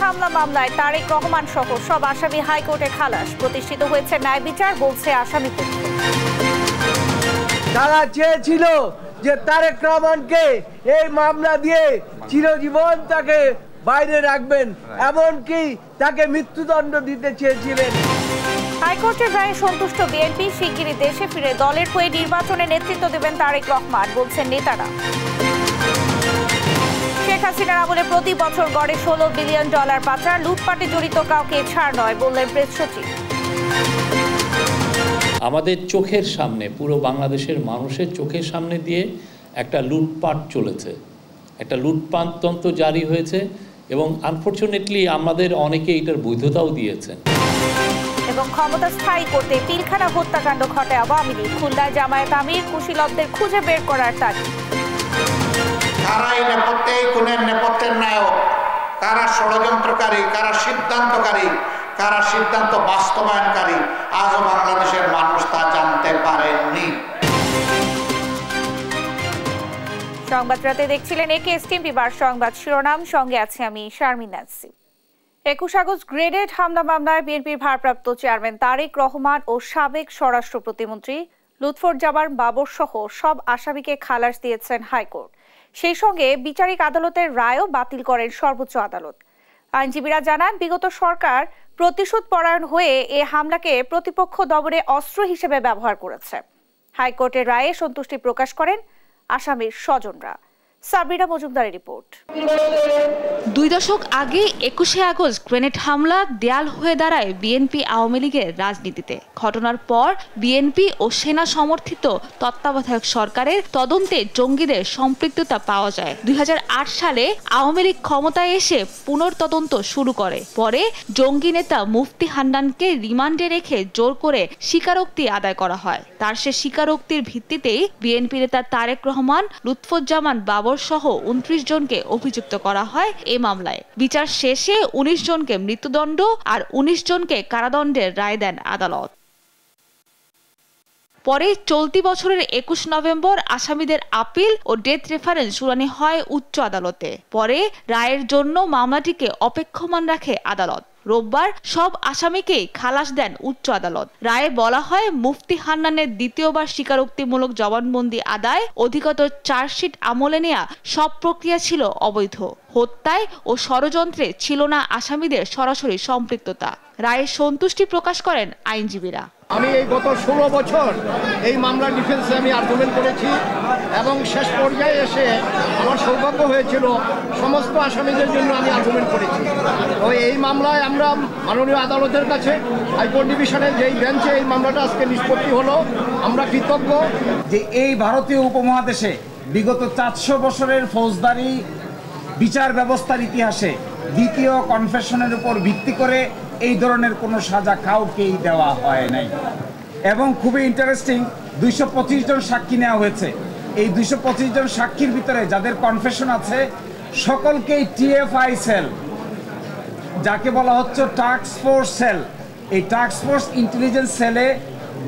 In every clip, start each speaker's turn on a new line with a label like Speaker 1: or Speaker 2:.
Speaker 1: হামলা মামলায় তারেক রহমান সহ সব আসামি হাইকোর্টে খালাস। প্রতিষ্ঠিত হয়েছে ন্যায় বিচার, বলছে আসামি পক্ষ।
Speaker 2: তারা চেয়েছিল যে তারেক রহমানকে এই মামলা দিয়ে চিরজীবন তাকে বাইরে রাখবেন, এমনকি তাকে মৃত্যুদণ্ড দিতে চেয়েছিলেন।
Speaker 1: হাইকোর্টের রায়ে সন্তুষ্ট বিএনপি। শিগগিরই দেশে ফিরে দলের হয়ে নির্বাচনে নেতৃত্ব দেবেন তারেক রহমান, বলছেন নেতারা। শেখ হাসিনার আমলে প্রতি বছর গড়ে $16 বিলিয়ন পাচার। লুটপাটে জড়িত কাউকে ছাড় নয়, বললেন প্রেস সচিব।
Speaker 3: আমাদের চোখের সামনে, পুরো বাংলাদেশের মানুষের চোখের সামনে দিয়ে একটা লুটপাট চলেছে, একটা লুটপাটতন্ত্র জারি হয়েছে এবং আনফরচুনেটলি আমাদের অনেকে এটার বৈধতাও দিয়েছেন।
Speaker 1: এবং ক্ষমতা স্থায়ী করতে পিলখানা হত্যাকাণ্ড ঘটায় আওয়ামী লীগ। খুলনায় জামায়াত আমির কুশীলবদের খুঁজে বের করার তাগিদ।
Speaker 4: কারা এই নেপথ্যে, খুনের নেপথ্যের নায়ক, কারা ষড়যন্ত্রকারী, কারা সিদ্ধান্তকারী, কারা সিদ্ধান্ত বাস্তবায়নকারী, আজও বাংলাদেশের মানুষ তা জানতে পারেননি।
Speaker 1: সংবাদ রাতে দেখছিলেন একেএসটিএম বিবার সংবাদ শিরোনাম, সঙ্গে আছে আমি শারমিন নাসি। 21 আগস্ট গ্রেনেড হামলা মামলায় বিএনপির ভারপ্রাপ্ত চেয়ারম্যান তারেক রহমান ও সাবেক স্বরাষ্ট্র প্রতিমন্ত্রী লুৎফুজ্জামান বাবর সহ সব আসামিকে খালাস দিয়েছেন হাইকোর্ট। সেই সঙ্গে বিচারিক আদালতের রায়ও বাতিল করেন সর্বোচ্চ আদালত। আইনজীবীরা জানান, বিগত সরকার প্রতিশোধ পরায়ণ হয়ে এ হামলাকে প্রতিপক্ষ দমনে অস্ত্র হিসেবে ব্যবহার করেছে। হাইকোর্টের রায়ে সন্তুষ্টি প্রকাশ করেন আসামির স্বজনরা। সাবরিনা মজুমদারের রিপোর্ট।
Speaker 5: 2 দশক আগে 21 আগস্ট গ্রেনেড হামলা দেয়াল হয়ে দাঁড়ায় বিএনপি আওয়ামী লীগের রাজনীতিতে। ঘটনার পর বিএনপি ও সেনা সমর্থিত তত্ত্বাবধায়ক সরকারের তদন্তে জঙ্গিদের সম্পৃক্ততা পাওয়া যায়। 2008 সালে আওয়ামী লীগ ক্ষমতায় এসে পুনর্তদন্ত শুরু করে। পরে জঙ্গি নেতা মুফতি হান্নানকে রিমান্ডে রেখে জোর করে স্বীকারোক্তি আদায় করা হয়। তার সে স্বীকারোক্তির ভিত্তিতেই বিএনপি নেতা তারেক রহমান, লুৎফুজ্জামান বাবর সহ 29 জনকে অভিযুক্ত করা হয় এই মামলায়। বিচার শেষে 19 জনকে মৃত্যুদণ্ড আর 19 জনকে কারাদণ্ডের রায় দেন আদালত। পরে চলতি বছরের 21 নভেম্বর আসামিদের আপিল ও ডেথ রেফারেন্স শুনানি হয় উচ্চ আদালতে। পরে রায়ের জন্য মামলাটিকে অপেক্ষমান রাখে আদালত। রোববার সব আসামিকেই খালাস দেন উচ্চ আদালত। রায়ে বলা হয়, মুফতি হান্নানের দ্বিতীয়বার স্বীকারোক্তিমূলক জবানবন্দি আদায়, অধিকতর চার্জশিট আমলে নেয়া সব প্রক্রিয়া ছিল অবৈধ। হত্যায় ও ষড়যন্ত্রে ছিল না আসামিদের সরাসরি সম্পৃক্ততা। রায়ে সন্তুষ্টি প্রকাশ করেন আইনজীবীরা।
Speaker 6: আমি এই গত 16 বছর এই মামলার ডিফেন্সে আমি আর্গুমেন্ট করেছি এবং শেষ পর্যায়ে এসে আমার সৌভাগ্য হয়েছিল সমস্ত আসামিদের জন্য আমি আর্গুমেন্ট করেছি। তো এই মামলায় আমরা মাননীয় আদালতের কাছে হাইকোর্ট ডিভিশনের যেই বেঞ্চে এই মামলাটা আজকে নিষ্পত্তি হলো, আমরা কৃতজ্ঞ
Speaker 7: যে এই ভারতীয় উপমহাদেশে বিগত 400 বছরের ফৌজদারি বিচার ব্যবস্থার ইতিহাসে দ্বিতীয় কনফেশনের উপর ভিত্তি করে এই ধরনের কোনো সাজা কাউকেই দেওয়া হয় নাই। এবং খুবই ইন্টারেস্টিং, 225 জন সাক্ষী নেওয়া হয়েছে। এই 225 জন সাক্ষীর ভিতরে যাদের কনফেশন আছে সকলকেই টিএফআই সেল, যাকে বলা হচ্ছে টাস্ক ফোর্স সেল, এই টাস্ক ফোর্স ইন্টেলিজেন্স সেলে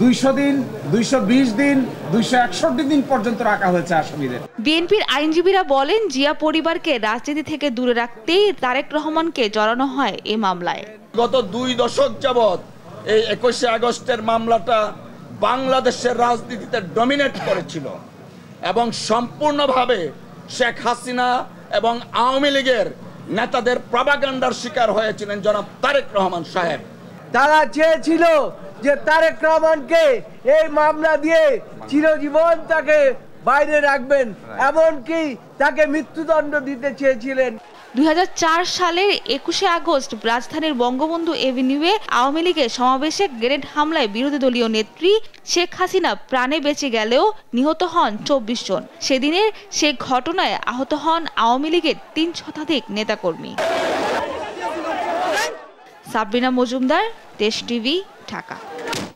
Speaker 7: 200 দিন, 220 দিন, 261 দিন পর্যন্ত রাখা হয়েছে আসামিদের।
Speaker 5: বিএনপির আইনজীবীরা বলেন, জিয়া পরিবারকে রাজনীতি থেকে দূরে রাখতেই তারেক রহমানকে জড়ানো হয় এই মামলায়।
Speaker 8: গত 2 দশক যাবৎ এই 21 আগস্টের মামলাটা বাংলাদেশের রাজনীতিতে ডমিনেট করেছিল এবং সম্পূর্ণভাবে শেখ হাসিনা এবং আওয়ামী লীগের নেতাদের প্রপাগান্ডার শিকার হয়েছিলেন জনাব তারেক রহমান সাহেব।
Speaker 2: তারা চেয়েছিল যে তারেক রহমানকে এই মামলা দিয়ে চিরজীবন তাকে বাইরে রাখবেন, এমনকি তাকে মৃত্যুদণ্ড দিতে চেয়েছিলেন।
Speaker 5: 2004 সালের 21 আগস্ট রাজধানীর বঙ্গবন্ধু এভিনিউয়ে আওয়ামী লীগের সমাবেশে গ্রেনেড হামলায় বিরোধী দলীয় নেত্রী শেখ হাসিনা প্রাণে বেঁচে গেলেও নিহত হন 24 জন। সেদিনের সে ঘটনায় আহত হন আওয়ামী লীগের 3 শতাধিক নেতাকর্মী। সাবরিনা মজুমদার, দেশ টিভি, ঢাকা।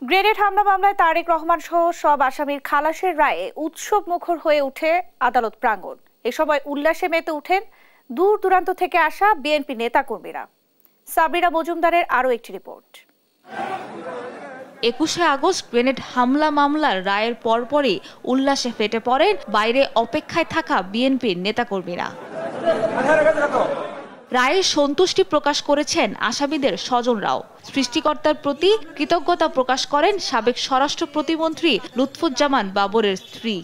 Speaker 1: গ্রেনেড হামলা মামলায় তারেক রহমান সহ সব আসামির খালাসের রায়ে উৎসব মুখর হয়ে ওঠে আদালত প্রাঙ্গণ। এ সময় উল্লাসে মেতে ওঠেন দূর দূরান্ত থেকে আসা বিএনপি নেতাকর্মীরা। সাবরিনা মজুমদারের আরও একটি রিপোর্ট।
Speaker 5: 21 আগস্ট গ্রেনেড হামলা মামলার রায়ের পরপরই উল্লাসে ফেটে পড়েন বাইরে অপেক্ষায় থাকা বিএনপির নেতাকর্মীরা। রায়ে সন্তুষ্টি প্রকাশ করেছেন আসামিদের স্বজনরাও। সৃষ্টিকর্তার প্রতি কৃতজ্ঞতা প্রকাশ করেন সাবেক স্বরাষ্ট্র প্রতিমন্ত্রী লুৎফুজ্জামান বাবরের স্ত্রী।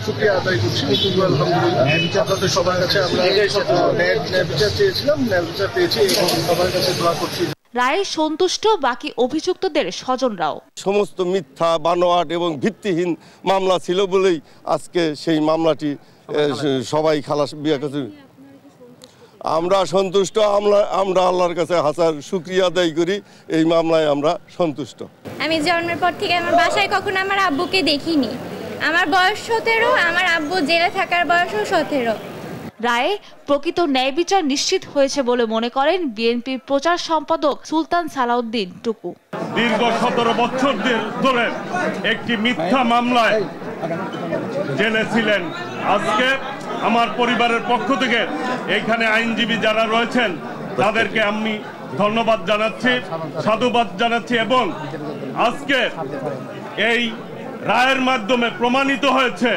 Speaker 9: শুকরিয়া আদায় করছি। আপনাদের সবার কাছে আমরা বিচার চেয়েছিলাম, বিচার পেয়েছি এবং সবার কাছে দোয়া করছি।
Speaker 5: রায়ে সন্তুষ্ট বাকি অভিযুক্তদের স্বজনরাও।
Speaker 10: সমস্ত মিথ্যা, বানোয়াট এবং ভিত্তিহীন মামলা ছিল বলেই আজকে সেই মামলাটি সবাই খালাস বিয়ে করছে। আমরা সন্তুষ্ট, আমরা আল্লাহর কাছে হাজার শুকরিয়া আদায় করি। এই মামলায় আমরা সন্তুষ্ট।
Speaker 11: আমি জন্মের পর থেকে আমার বাসায় কখনো আমার আব্বুকে দেখিনি। আমার বয়স 17, আমার আব্বু জেলে থাকার বয়সও 17।
Speaker 5: রায়ে প্রকৃত ন্যায় বিচার নিশ্চিত হয়েছে বলে মনে করেন বিএনপির প্রচার সম্পাদক সুলতান সালাউদ্দিন টুকু।
Speaker 12: দীর্ঘ 17 বছর ধরে একটি মিথ্যা মামলায় জেলে ছিলেন। আজকে আমার পরিবারের পক্ষ থেকে এখানে আইনজীবী যারা রয়েছেন তাদেরকে আমি ধন্যবাদ জানাচ্ছি, সাধুবাদ জানাচ্ছি এবং আজকে এই রায়ের মাধ্যমে প্রমাণিত হয়েছে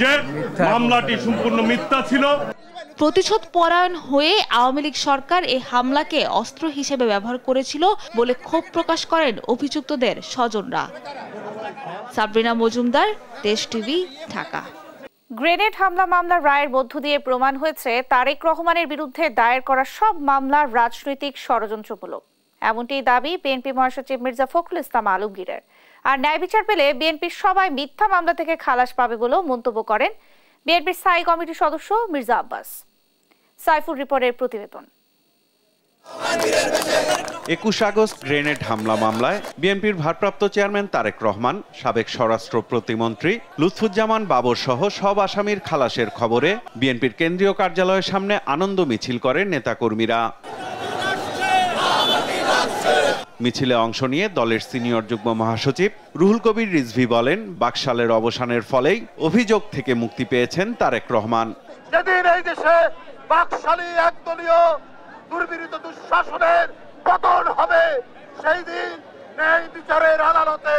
Speaker 12: যে মামলাটি সম্পূর্ণ মিথ্যা ছিল।
Speaker 5: প্রতিশোধ পরায়ণ হয়ে আওয়ামী লীগ সরকার এই হামলাকে অস্ত্র হিসেবে ব্যবহার করেছিল বলে ক্ষোভ প্রকাশ করেন অভিযুক্তদের স্বজনরা। সাবরিনা মজুমদার, দেশ টিভি, ঢাকা।
Speaker 1: গ্রেনেড হামলা মামলার রায়ের মধ্য দিয়ে প্রমাণ হয়েছে তারেক রহমানের বিরুদ্ধে দায়ের করা সব মামলার রাজনৈতিক ষড়যন্ত্রমূলক। এমনটিই দাবি বিএনপি মহাসচিব মির্জা ফখরুল ইসলাম আলমগীরের। আর ন্যায় বিচার পেলে বিএনপির সবাই মিথ্যা মামলা থেকে খালাস পাবে বলেও মন্তব্য করেন বিএনপির স্থায়ী কমিটির সদস্য মির্জা আব্বাস। সাইফুল রিপোর্টের প্রতিবেদন।
Speaker 13: 21 আগস্ট গ্রেনেড হামলা মামলায় বিএনপির ভারপ্রাপ্ত চেয়ারম্যান তারেক রহমান, সাবেক স্বরাষ্ট্র প্রতিমন্ত্রী লুৎফুজ্জামান বাবর সহ সব আসামির খালাসের খবরে বিএনপির কেন্দ্রীয় কার্যালয়ের সামনে আনন্দ মিছিল করেন নেতাকর্মীরা। মিছিলে অংশ নিয়ে দলের সিনিয়র যুগ্ম মহাসচিব রুহুল কবির রিজভী বলেন, বাকশালের অবসানের ফলেই অভিযোগ থেকে মুক্তি পেয়েছেন তারেক রহমান।
Speaker 14: যেদিন এই দেশে বাকশালী একদলীয় দুর্বৃত্ত দুঃশাসনের পতন হবে, সেই দিন ন্যায় বিচারের আদালতে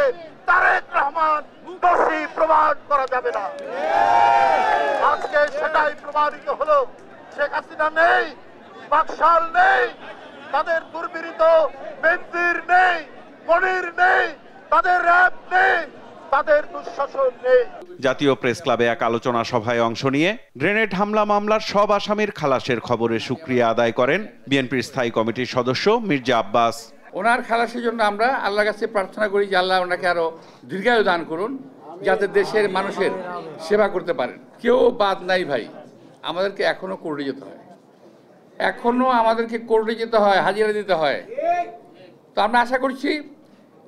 Speaker 14: তারেক রহমান দোষী প্রমাণ করা যাবে না। আজকে সেটাই প্রমাণিত হলো। শেখ হাসিনা নেই, বাকশাল নেই, তাদের দুর্বৃত্ত বেনজির নেই, মনির নেই, তাদের র‍্যাব নেই, তাদের দুঃশাসন নেই।
Speaker 13: জাতীয় প্রেস ক্লাবে এক আলোচনা সভায় অংশ নিয়ে গ্রেনেড হামলা মামলার সব আসামির খালাসের খবরে শুকরিয়া আদায় করেন বিএনপির স্থায়ী কমিটির সদস্য মির্জা আব্বাস।
Speaker 15: ওনার খালাসের জন্য আমরা আল্লাহর কাছে প্রার্থনা করি যে আল্লাহ ওনাকে আরো দীর্ঘায়ু দান করুন, যাতে দেশের মানুষের সেবা করতে পারেন। কেউ বাদ নাই ভাই, আমাদেরকে এখনো কোর্টে যেতে হয়, এখনো আমাদেরকে কোর্টে যেতে হয়, হাজিরা দিতে হয়। তো আমরা আশা করছি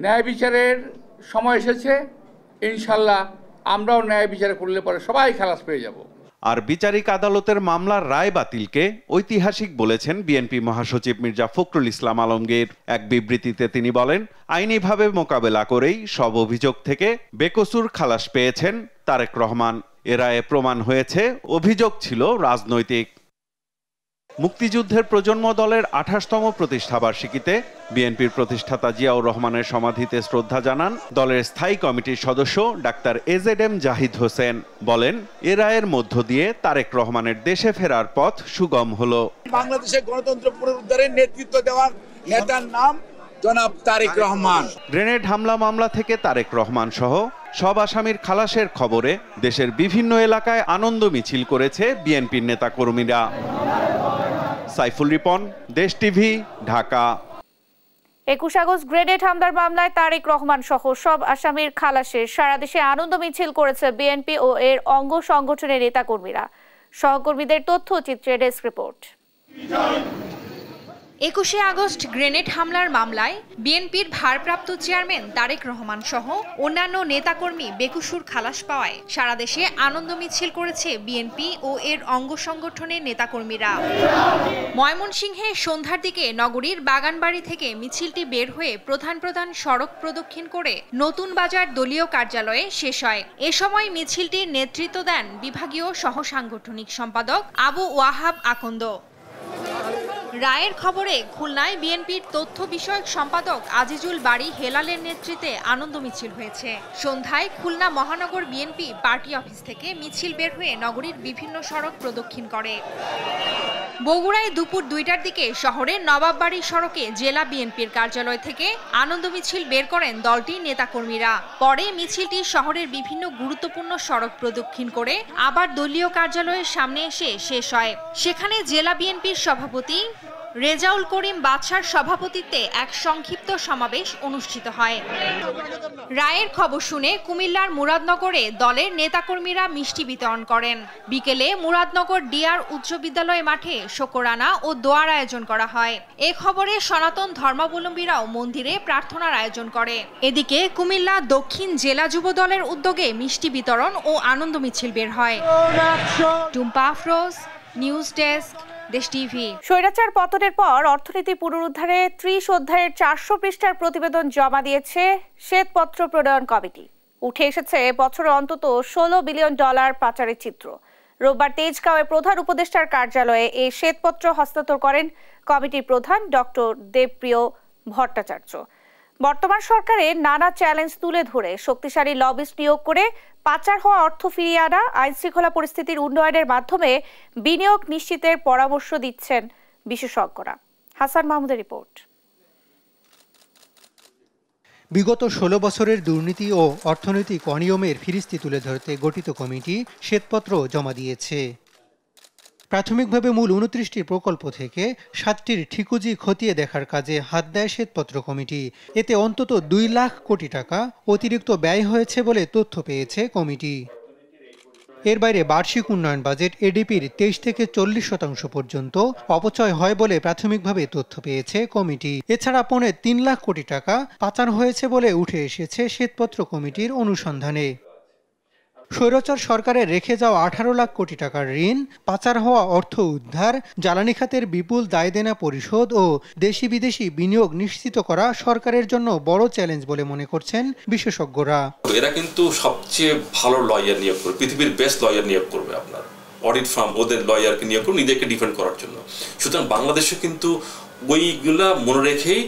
Speaker 15: ন্যায় বিচারের সময় এসেছে, ইনশাল্লাহ আমরাও ন্যায় বিচার করলে পরে সবাই খালাস পেয়ে যাব।
Speaker 13: আর বিচারিক আদালতের মামলার রায় বাতিলকে ঐতিহাসিক বলেছেন বিএনপি মহাসচিব মির্জা ফখরুল ইসলাম আলমগীর। এক বিবৃতিতে তিনি বলেন, আইনিভাবে মোকাবেলা করেই সব অভিযোগ থেকে বেকসুর খালাস পেয়েছেন তারেক রহমান। এ রায়ে প্রমাণ হয়েছে অভিযোগ ছিল রাজনৈতিক। মুক্তিযুদ্ধের প্রজন্ম দলের 28তম প্রতিষ্ঠাবার্ষিকীতে বিএনপির প্রতিষ্ঠাতা জিয়াউর রহমানের সমাধিতে শ্রদ্ধা জানান দলের স্থায়ী কমিটির সদস্য ডাক্তার এজেডএম জাহিদ হোসেন। বলেন, এ রায়ের মধ্য দিয়ে তারেক রহমানের দেশে ফেরার পথ সুগম হলো।
Speaker 16: বাংলাদেশের গণতন্ত্র পুনরুদ্ধারের নেতৃত্ব দেওয়ার নেতার নাম জনাব তারেক রহমান।
Speaker 13: গ্রেনেড হামলা মামলা থেকে তারেক রহমান সহ সব আসামির খালাসের খবরে দেশের বিভিন্ন এলাকায় আনন্দ মিছিল করেছে বিএনপির নেতাকর্মীরা। সাইফুল রিপন, দেশ টিভি, ঢাকা।
Speaker 1: 21 আগস্ট গ্রেনেড হামলার মামলায় তারেক রহমান সহ সব আসামির খালাসের সারা দেশে আনন্দ মিছিল করেছে বিএনপি ও এর অঙ্গ সংগঠনের নেতাকর্মীরা। সহকর্মীদের তথ্যচিত্রে ডেস্ক রিপোর্ট।
Speaker 17: 21 আগস্ট গ্রেনেড হামলার মামলায় বিএনপির ভারপ্রাপ্ত চেয়ারম্যান তারেক রহমান সহ অন্যান্য নেতাকর্মী বেকসুর খালাস পাওয়ায় সারা দেশে আনন্দ মিছিল করেছে বিএনপি ও এর অঙ্গ সংগঠনের নেতাকর্মীরা। ময়মনসিংহে সন্ধ্যার দিকে নগরীর বাগানবাড়ি থেকে মিছিলটি বের হয়ে প্রধান প্রধান সড়ক প্রদক্ষিণ করে নতুন বাজার দলীয় কার্যালয়ে শেষ হয়। এ সময় মিছিলটির নেতৃত্ব দেন বিভাগীয় সহ সাংগঠনিক সম্পাদক আবু ওয়াহাব আকন্দ। রায়ের খবরে খুলনায় বিএনপির তথ্য বিষয়ক সম্পাদক আজিজুল বারী হেলালের নেতৃত্বে আনন্দ মিছিল হয়েছে। সন্ধ্যায় খুলনা মহানগর বিএনপি পার্টি অফিস থেকে মিছিল বের হয়ে নগরীর বিভিন্ন সড়ক প্রদক্ষিণ করে। বগুড়ায় দুপুর 2টার দিকে শহরের নবাববাড়ি সড়কে জেলা বিএনপির কার্যালয় থেকে আনন্দ মিছিল বের করেন দলটির নেতাকর্মীরা। পরে মিছিলটি শহরের বিভিন্ন গুরুত্বপূর্ণ সড়ক প্রদক্ষিণ করে আবার দলীয় কার্যালয়ের সামনে এসে শেষ হয়। সেখানে জেলা বিএনপির সভাপতি রেজাউল করিম বাদশার সভাপতিত্বে এক সংক্ষিপ্ত সমাবেশ অনুষ্ঠিত হয়। রায়ের খবর শুনে কুমিল্লার মুরাদনগরে দলের নেতাকর্মীরা মিষ্টি বিতরণ করেন। বিকেলে মুরাদনগর ডিআর উচ্চ বিদ্যালয় মাঠে শোকরানা ও দোয়ার আয়োজন করা হয়। এ খবরে সনাতন ধর্মাবলম্বীরাও মন্দিরে প্রার্থনার আয়োজন করে। এদিকে কুমিল্লা দক্ষিণ জেলা যুব দলের উদ্যোগে মিষ্টি বিতরণ ও আনন্দ মিছিল বের হয়। টুম্পা আফরোজ, নিউজ ডেস্ক, দেশ টিভি।
Speaker 1: স্বৈরাচার পতনের পর অর্থনীতি পুনরুদ্ধারে 30 অধ্যায়ের 400 পৃষ্ঠার প্রতিবেদন জমা দিয়েছে শ্বেতপত্র প্রণয়ন কমিটি। উঠে এসেছে বছরে অন্তত $16 বিলিয়ন পাচারের চিত্র। রোববার তেজগাঁওয়ে প্রধান উপদেষ্টার কার্যালয়ে এই শ্বেতপত্র হস্তান্তর করেন কমিটির প্রধান ডক্টর দেবপ্রিয় ভট্টাচার্য। বর্তমান সরকারের নানা চ্যালেঞ্জ তুলে ধরে শক্তিশালী লবিস্ট নিয়োগ করে পাচার হওয়া অর্থ ফিরিয়ে আনা, আইন শৃঙ্খলা পরিস্থিতির উন্নয়নের মাধ্যমে বিনিয়োগ নিশ্চিতের পরামর্শ দিচ্ছেন বিশেষজ্ঞরা। হাসান মাহমুদের রিপোর্ট।
Speaker 18: বিগত 16 বছরের দুর্নীতি ও অর্থনৈতিক অনিয়মের ফিরিস্তি তুলে ধরতে গঠিত কমিটি শ্বেতপত্র জমা দিয়েছে। প্রাথমিকভাবে মূল 29টি প্রকল্প থেকে 7টির ঠিকুজি খতিয়ে দেখার কাজে হাত দেয় শ্বেতপত্র কমিটি। এতে অন্তত 2 লাখ কোটি টাকা অতিরিক্ত ব্যয় হয়েছে বলে তথ্য পেয়েছে কমিটি। এর বাইরে বার্ষিক উন্নয়ন বাজেট এডিপির 23 থেকে 40% পর্যন্ত অপচয় হয় বলে প্রাথমিকভাবে তথ্য পেয়েছে কমিটি। এছাড়া 3 লাখ কোটি টাকা পাচার হয়েছে বলে উঠে এসেছে শ্বেতপত্র কমিটির অনুসন্ধানে। স্বৈরাচার সরকারের রেখে যাওয়া 18 লাখ কোটি টাকার ঋণ, পাচার হওয়া অর্থ উদ্ধার, জ্বালানি খাতের বিপুল দায়দেনা পরিশোধ ও দেশি বিদেশি বিনিয়োগ নিশ্চিত করা সরকারের জন্য বড় চ্যালেঞ্জ বলে মনে করছেন বিশেষজ্ঞরা।
Speaker 19: এরা কিন্তু সবচেয়ে ভালো লয়ার নিয়োগ করবে, পৃথিবীর বেস্ট লয়ার নিয়োগ করবে। আপনার অডিট ফার্ম ওদের লয়ারকে নিয়োগ করবে নিজেকে ডিফেন্ড করার জন্য। সুতরাং বাংলাদেশে কিন্তু ওইগুলা মনে রেখেই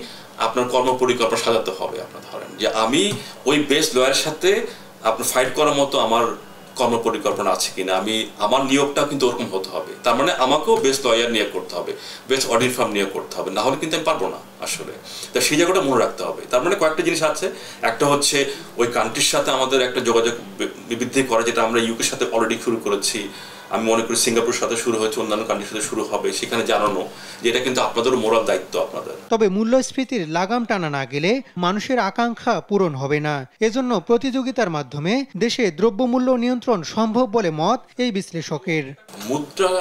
Speaker 19: আপনার কর্মপরিকল্পনা সাজাতে হবে। আপনার ধরেন যে আমি ওই বেস্ট লয়ারের সাথে আপনার ফাইট করার মতো আমার কর্মপরিকল্পনা আছে কিনা, আমি আমার নিয়োগটা কিন্তু ওরকম হতে হবে। তার মানে আমাকেও বেস্ট লয়ার নিয়োগ করতে হবে, বেস্ট অডিট ফার্ম নিয়োগ করতে হবে, না হলে কিন্তু আমি পারবো না আসলে। তা সেই জায়গাটা মনে রাখতে হবে। তার মানে কয়েকটা জিনিস আছে। একটা হচ্ছে ওই কান্ট্রির সাথে আমাদের একটা যোগাযোগ বৃদ্ধি করা, যেটা আমরা ইউকের সাথে অলরেডি শুরু করেছি। আমি মনে করি সিঙ্গাপুরের সাথে শুরু হয়েছে, অন্যান্য কান্ট্রির সাথে শুরু হবে। সেখানে জানানো যে এটা কিন্তু আপনাদেরও মোরাল দায়িত্ব আপনাদের।
Speaker 18: তবে মূল্যস্ফীতির লাগাম টানা না গেলে মানুষের আকাঙ্ক্ষা পূরণ হবে না। এজন্য প্রতিযোগিতার মাধ্যমে দেশে দ্রব্যমূল্য নিয়ন্ত্রণ সম্ভব বলে মত এই বিশ্লেষকের।
Speaker 19: মুদ্রা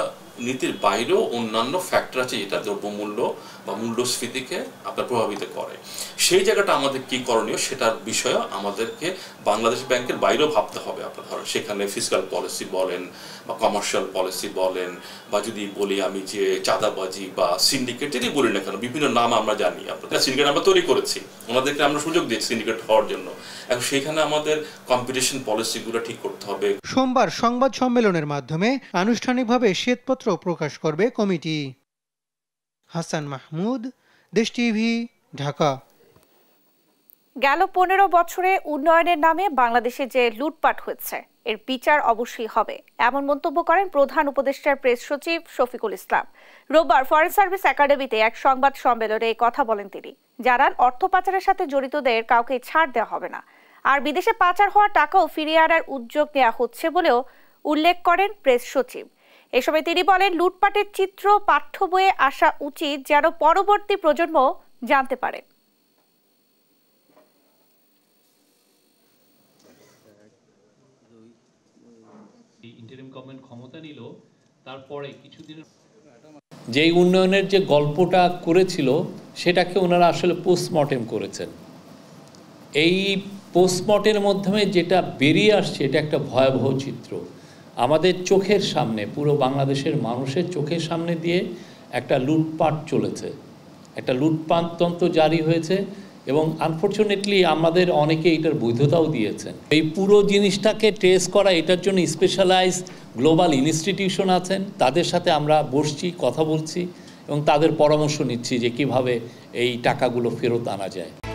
Speaker 19: নীতির বাইরেও অন্যান্য ফ্যাক্টর আছে যেটা দ্রব্যমূল্য বা মূল্যস্ফীতিকে আপনার প্রভাবিত করে। সেই জায়গাটা আমাদের কি করণীয় সেটার বিষয়ে আমাদেরকে বাংলাদেশ ব্যাংকের বাইরেও ভাবতে হবে। আপনার ধরেন সেখানে ফিসকাল পলিসি বলেন বা কমার্শিয়াল পলিসি বলেন, বা যদি বলি আমি যে চাঁদাবাজি বা সিন্ডিকেট, যেটি বলি না কেন, বিভিন্ন নাম আমরা জানি। আপনাদের সিন্ডিকেট আমরা তৈরি করেছি, ওনাদেরকে আমরা সুযোগ দিয়েছি সিন্ডিকেট হওয়ার জন্য। এখন সেখানে আমাদের কম্পিটিশন পলিসিগুলো ঠিক করতে হবে।
Speaker 18: সোমবার সংবাদ সম্মেলনের মাধ্যমে আনুষ্ঠানিকভাবে শ্বেতপত্র প্রকাশ করবে কমিটি। হাসান মাহমুদ, দেশ টিভি, ঢাকা।
Speaker 1: গেল 15 বছরে উন্নয়নের নামে বাংলাদেশে যে লুটপাট হয়েছে এর বিচার অবশ্যই হবে, এমন মন্তব্য করেন প্রধান উপদেষ্টার প্রেস সচিব শফিকুল ইসলাম। রোববার ফরেন সার্ভিস একাডেমিতে এক সংবাদ সম্মেলনে এই কথা বলেন তিনি। জানান, অর্থ পাচারের সাথে জড়িতদের কাউকে ছাড় দেওয়া হবে না, আর বিদেশে পাচার হওয়া টাকাও ফিরিয়ে আনার উদ্যোগ নেওয়া হচ্ছে বলেও উল্লেখ করেন প্রেস সচিব। এ সময় তিনি বলেন, লুটপাটের চিত্র পাঠ্য বইয়ে আসা উচিত যেন পরবর্তী প্রজন্ম জানতে পারে।
Speaker 3: ইন্টারিম গভর্নমেন্ট ক্ষমতা নিল, তারপরে কিছুদিনের যেই উন্নয়নের যে গল্পটা করেছিল সেটাকে ওনারা আসলে পোস্টমর্টেম করেছেন। এই পোস্টমর্টেমের মাধ্যমে যেটা বেরিয়ে আসছে এটা একটা ভয়াবহ চিত্র। আমাদের চোখের সামনে, পুরো বাংলাদেশের মানুষের চোখের সামনে দিয়ে একটা লুটপাট চলেছে, একটা লুটপাটতন্ত্র জারি হয়েছে, এবং আনফর্চুনেটলি আমাদের অনেকে এটার বৈধতাও দিয়েছেন। এই পুরো জিনিসটাকে ট্রেস করা, এটার জন্য স্পেশালাইজড গ্লোবাল ইনস্টিটিউশন আছেন, তাদের সাথে আমরা বসছি, কথা বলছি, এবং তাদের পরামর্শ নিচ্ছি যে কিভাবে এই টাকাগুলো ফেরত আনা যায়।